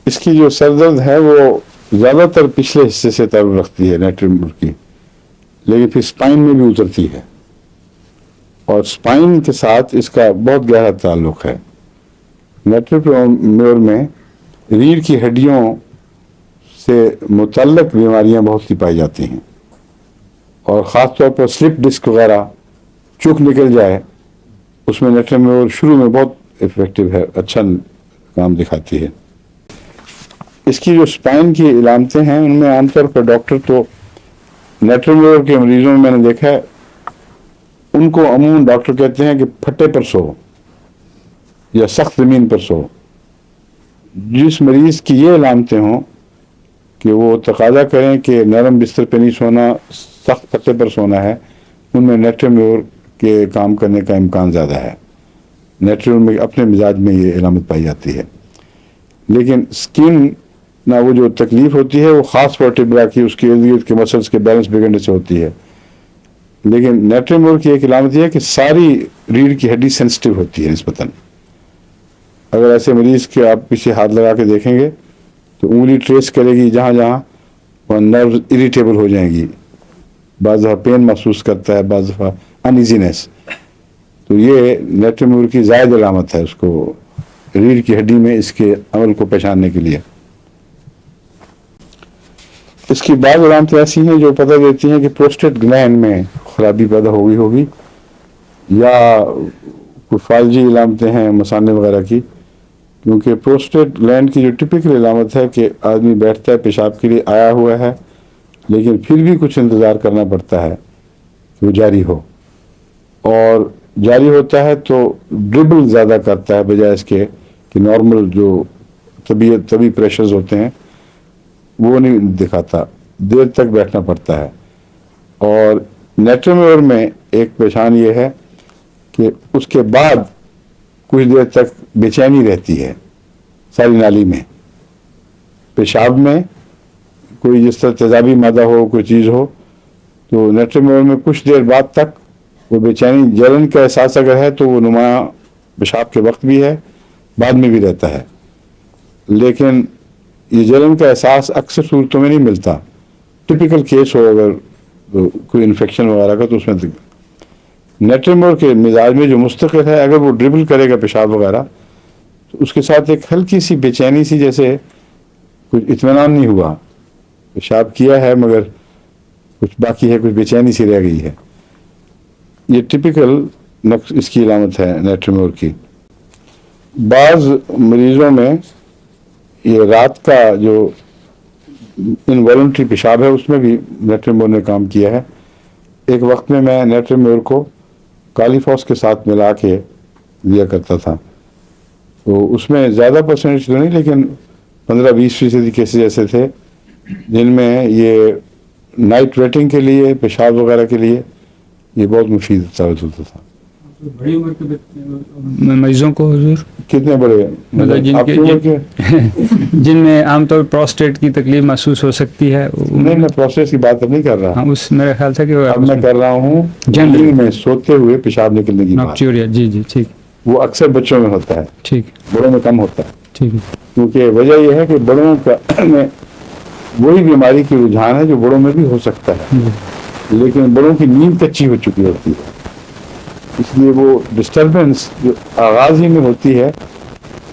اس کی جو سر درد ہے وہ زیادہ تر پچھلے حصے سے تعلق رکھتی ہے نیٹ ٹیومر کی، لیکن پھر اسپائن میں بھی اترتی ہے، اور اسپائن کے ساتھ اس کا بہت گہرا تعلق ہے۔ نیٹ ٹیومر میں ریڑھ کی ہڈیوں سے متعلق بیماریاں بہت سی پائی جاتی ہیں، اور خاص طور پر سلپ ڈسک وغیرہ چوک نکل جائے، اس میں نیٹ ٹیومر شروع میں بہت افیکٹو ہے، اچھا کام دکھاتی ہے۔ اس کی جو اسپائن کی علامتیں ہیں ان میں عام طور پر ڈاکٹر تو نیٹ ٹیومر کے مریضوں میں نے دیکھا ہے، ان کو عموماً ڈاکٹر کہتے ہیں کہ پھٹے پر سو یا سخت زمین پر سو۔ جس مریض کی یہ علامتیں ہوں کہ وہ تقاضا کریں کہ نرم بستر پہ نہیں سونا، سخت پھٹے پر سونا ہے، ان میں نیٹ ٹیومر کے کام کرنے کا امکان زیادہ ہے۔ نیٹ ٹیومر میں اپنے مزاج میں یہ علامت پائی جاتی ہے، لیکن سکن نہ وہ جو تکلیف ہوتی ہے وہ خاص ورٹیبرا کی، اس کے ارد گرد کے مسلس کے بیلنس بگڑنے سے ہوتی ہے، لیکن نیٹ ٹیومر کی ایک علامت یہ ہے کہ ساری ریڑھ کی ہڈی سینسٹیو ہوتی ہے نسبتاً۔ اگر ایسے مریض کے آپ پیچھے ہاتھ لگا کے دیکھیں گے تو انگلی ٹریس کرے گی جہاں جہاں، وہ نروز اریٹیبل ہو جائیں گی، بعض دفعہ پین محسوس کرتا ہے، بعض دفعہ انیزینس، تو یہ نیٹ ٹیومر کی زائد علامت ہے اس کو ریڑھ کی ہڈی میں اس کے عمل کو پہچاننے کے لیے۔ اس کی بعض علامتیں ایسی ہیں جو پتہ دیتی ہیں کہ پروسٹیٹ گلینڈ میں خرابی پیدا ہو گئی ہوگی، یا کوئی فالجی علامتیں ہیں مثانے وغیرہ کی، کیونکہ پروسٹیٹ گلینڈ کی جو ٹپکل علامت ہے کہ آدمی بیٹھتا ہے پیشاب کے لیے آیا ہوا ہے، لیکن پھر بھی کچھ انتظار کرنا پڑتا ہے کہ وہ جاری ہو، اور جاری ہوتا ہے تو ڈربل زیادہ کرتا ہے بجائے اس کے کہ نارمل جو طبی پریشرز ہوتے ہیں وہ نہیں دکھاتا، دیر تک بیٹھنا پڑتا ہے۔ اور نیٹ ٹیومر میں ایک پریشان یہ ہے کہ اس کے بعد کچھ دیر تک بے چینی رہتی ہے ساری نالی میں، پیشاب میں کوئی جس طرح تیزابی مادہ ہو، کوئی چیز ہو، تو نیٹ ٹیومر میں کچھ دیر بعد تک وہ بے چینی، جلن کا احساس اگر ہے تو وہ نمایاں پیشاب کے وقت بھی ہے، بعد میں بھی رہتا ہے، لیکن یہ جلن کا احساس اکثر صورتوں میں نہیں ملتا۔ ٹپیکل کیس ہو اگر کوئی انفیکشن وغیرہ کا تو اس میں نیٹ ٹیومر کے مزاج میں جو مستقل ہے، اگر وہ ڈربل کرے گا پیشاب وغیرہ تو اس کے ساتھ ایک ہلکی سی بے چینی سی، جیسے کچھ اطمینان نہیں ہوا، پیشاب کیا ہے مگر کچھ باقی ہے، کچھ بے چینی سی رہ گئی ہے۔ یہ ٹپیکل نقص اس کی علامت ہے نیٹ ٹیومر کی۔ بعض مریضوں میں یہ رات کا جو انوالنٹری پیشاب ہے اس میں بھی نیٹ ٹیومر نے کام کیا ہے۔ ایک وقت میں نیٹ ٹیومر کو کالیفاس کے ساتھ ملا کے دیا کرتا تھا، تو اس میں زیادہ پرسنٹیج تو نہیں، لیکن 15-20% کیسز ایسے تھے جن میں یہ نائٹ ویٹنگ کے لیے، پیشاب وغیرہ کے لیے یہ بہت مفید ثابت ہوتا تھا۔ بڑی عمر کے مریضوں کو حضور کتنے بڑے جن میں عام طور پروسٹیٹ کی تکلیف محسوس ہو سکتی ہے؟ نہیں، میں پروسٹیٹ کی بات اب نہیں کر رہا، ہاں، اس میرا خیال تھا کہ اب میں کر رہا ہوں جنرل میں سوتے ہوئے پیشاب نکلنے کی بات۔ جی جی ٹھیک، وہ اکثر بچوں میں ہوتا ہے، ٹھیک، بڑوں میں کم ہوتا ہے، ٹھیک ہے، کیونکہ وجہ یہ ہے کہ بڑوں کا میں وہی بیماری کی رجحان ہے جو بڑوں میں بھی ہو سکتا ہے، لیکن بڑوں کی نیند کچی ہو چکی ہوتی ہے، اس لیے وہ ڈسٹربنس جو آغاز ہی میں ہوتی ہے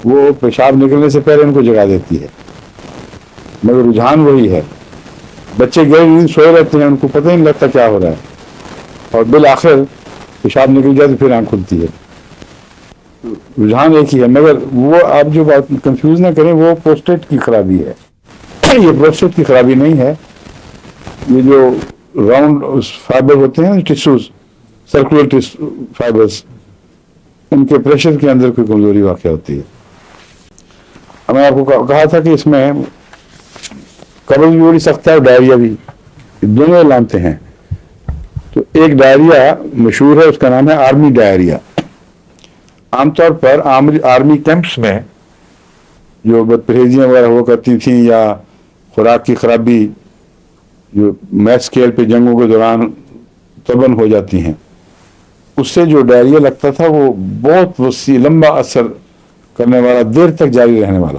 وہ پیشاب نکلنے سے پہلے ان کو جگا دیتی ہے، مگر رجحان وہی ہے۔ بچے گہری نیند سوئے رہتے ہیں، ان کو پتہ ہی نہیں لگتا کیا ہو رہا ہے، اور بالآخر پیشاب نکل جائے تو پھر آنکھ کھلتی ہے، رجحان ایک ہی ہے۔ مگر وہ آپ جو بات کنفیوز نہ کریں، وہ پروسٹیٹ کی خرابی ہے، یہ پروسٹیٹ کی خرابی نہیں ہے۔ یہ جو راؤنڈ فائبر ہوتے ہیں ٹیشوز، سرکولر فائبرز، ان کے پریشر کے اندر کوئی کمزوری واقع ہوتی ہے۔ میں نے آپ کو کہا تھا کہ اس میں قبض بھی بڑی سخت ہے اور ڈائریا بھی، دونوں علامتیں ہیں۔ تو ایک ڈائریا مشہور ہے، اس کا نام ہے آرمی ڈائریا۔ عام طور پر آرمی کیمپس میں جو بد پرہیزیاں وغیرہ ہوا کرتی تھیں، یا خوراک کی خرابی جو میچ اسکیل پہ جنگوں کے دوران تباہ ہو جاتی ہیں، اس سے جو ڈائریا لگتا تھا وہ بہت وسیع، لمبا اثر کرنے والا، دیر تک جاری رہنے والا۔